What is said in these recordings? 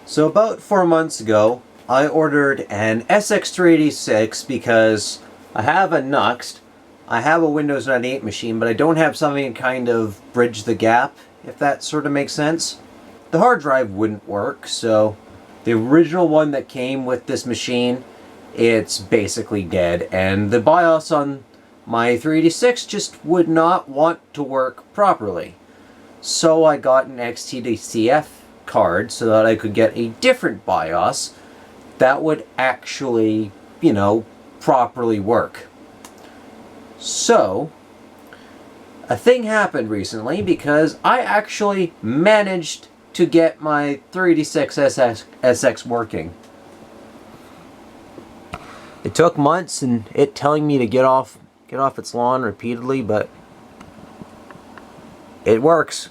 So about 4 months ago, I ordered an SX-386 because I have a Nuxt, I have a Windows 98 machine, but I don't have something to kind of bridge the gap, if that sort of makes sense. The hard drive wouldn't work, so the original one that came with this machine, it's basically dead, and the BIOS on my 386 just would not want to work properly. So I got an XT2CF card so that I could get a different BIOS that would actually, properly work. So, a thing happened recently because I actually managed to get my 386SX working. It took months and it telling me to get off its lawn repeatedly, but it works.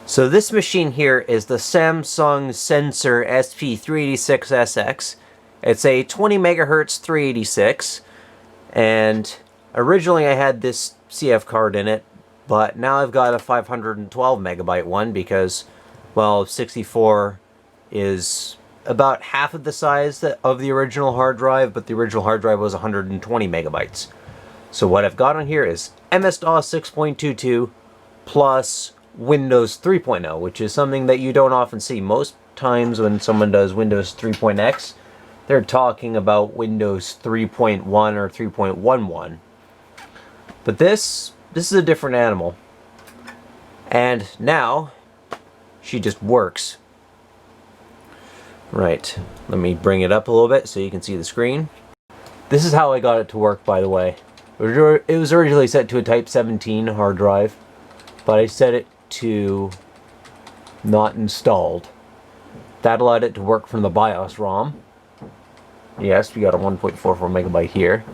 So this machine here is the Samsung Sensor SP-386SX. It's a 20 megahertz 386, and originally I had this CF card in it, but now I've got a 512 megabyte one because, well, 64 is about half of the size of the original hard drive, but the original hard drive was 120 megabytes. So what I've got on here is MS-DOS 6.22 plus Windows 3.0, which is something that you don't often see. Most times when someone does Windows 3.x, they're talking about Windows 3.1 or 3.11. But this is a different animal. And now, she just works. Right, let me bring it up a little bit so you can see the screen. This is how I got it to work, by the way. It was originally set to a Type 17 hard drive, but I set it to not installed. That allowed it to work from the BIOS ROM. Yes, we got a 1.44 megabyte here.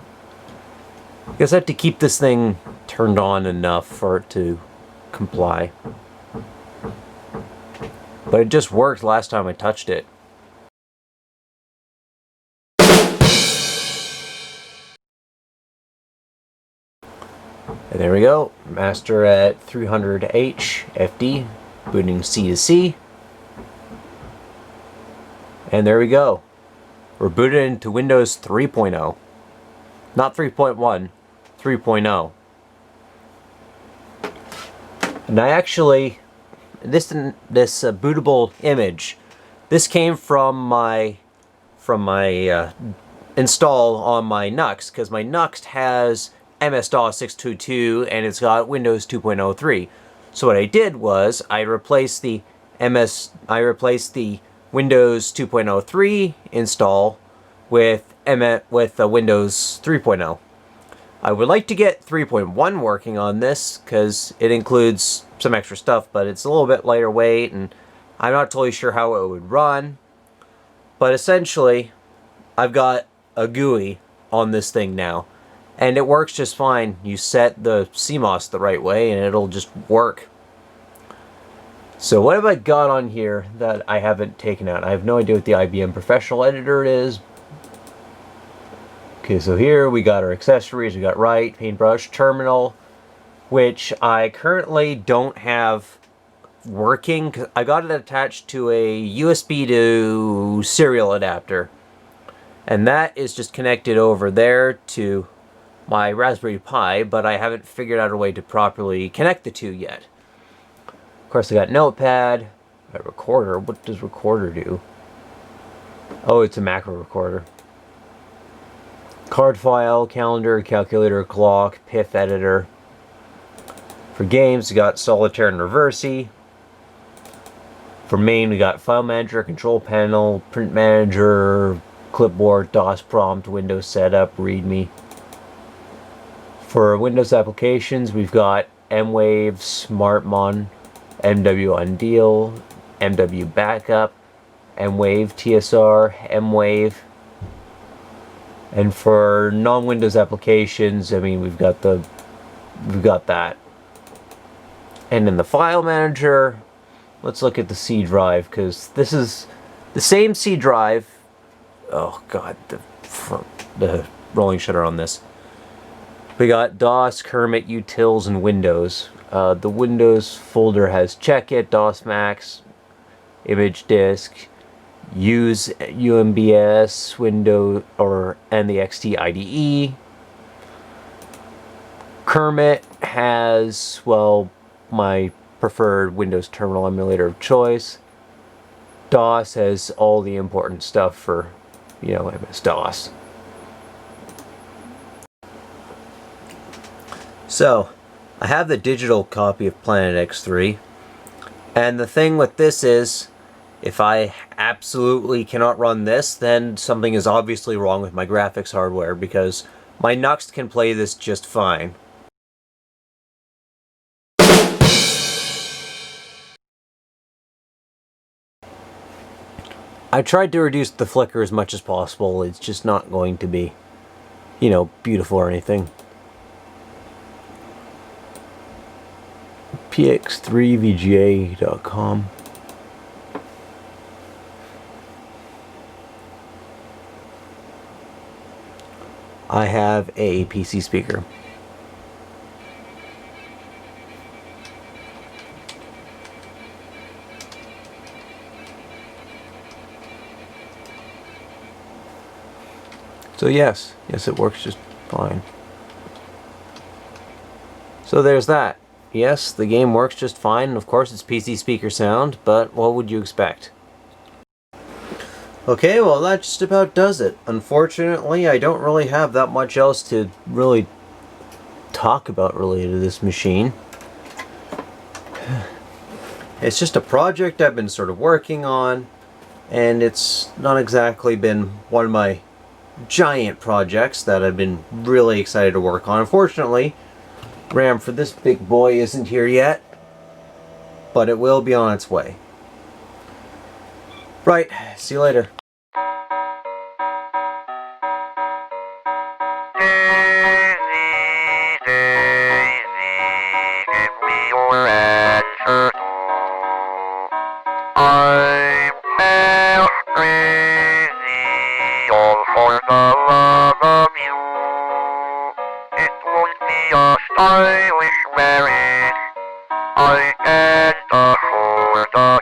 I guess I have to keep this thing turned on enough for it to comply. But it just worked last time I touched it. And there we go, master at 300H FD, booting C to C. And there we go. We're booted into Windows 3.0. Not 3.1, 3.0. And I actually, this bootable image, this came from my install on my Nuxt, because my Nuxt has MS-DOS 6.22 and it's got Windows 2.03. So what I did was I replaced the Windows 2.03 install with Windows 3.0. I would like to get 3.1 working on this because it includes some extra stuff, but it's a little bit lighter weight and I'm not totally sure how it would run. But essentially, I've got a GUI on this thing now. And it works just fine. You set the CMOS the right way and it'll just work. So what have I got on here that I haven't taken out? I have no idea what the IBM Professional Editor is. Okay, so here we got our accessories. We got Write, Paintbrush, Terminal, which I currently don't have working. I got it attached to a USB to serial adapter. And that is just connected over there to my Raspberry Pi, but I haven't figured out a way to properly connect the two yet. Of course, I got Notepad, a recorder. What does recorder do? Oh, it's a macro recorder. Card file, calendar, calculator, clock, PIF editor. For games, we got Solitaire and Reversi. For main, we got File Manager, Control Panel, Print Manager, Clipboard, DOS Prompt, Windows Setup, README. For Windows applications, we've got MWave, SmartMon, MW Undeal, MW Backup, M-Wave, TSR, M-Wave. And for non-Windows applications, I mean, we've got that. And in the file manager, let's look at the C drive, because this is the same C drive. Oh god, the rolling shutter on this. We got DOS, Kermit, Utils, and Windows. The Windows folder has Checkit, DOS Max, Image Disk, Use UMBS, Windows, and the XT IDE. Kermit has, well, my preferred Windows terminal emulator of choice. DOS has all the important stuff for, you know, MS-DOS. So, I have the digital copy of Planet X3, and the thing with this is, if I absolutely cannot run this, then something is obviously wrong with my graphics hardware, because my Nuxt can play this just fine. I tried to reduce the flicker as much as possible. It's just not going to be, you know, beautiful or anything. px3vga.com. I have a PC speaker. So yes, it works just fine. So there's that. Yes, the game works just fine. Of course, it's PC speaker sound, but what would you expect? Okay, well that just about does it. Unfortunately, I don't really have that much else to really talk about related to this machine. It's just a project I've been sort of working on, and it's not exactly been one of my giant projects that I've been really excited to work on. Unfortunately, RAM for this big boy isn't here yet, but it will be on its way. Right, see you later. I'm half crazy, all for the love of you. It won't be a stylish marriage, I can't afford a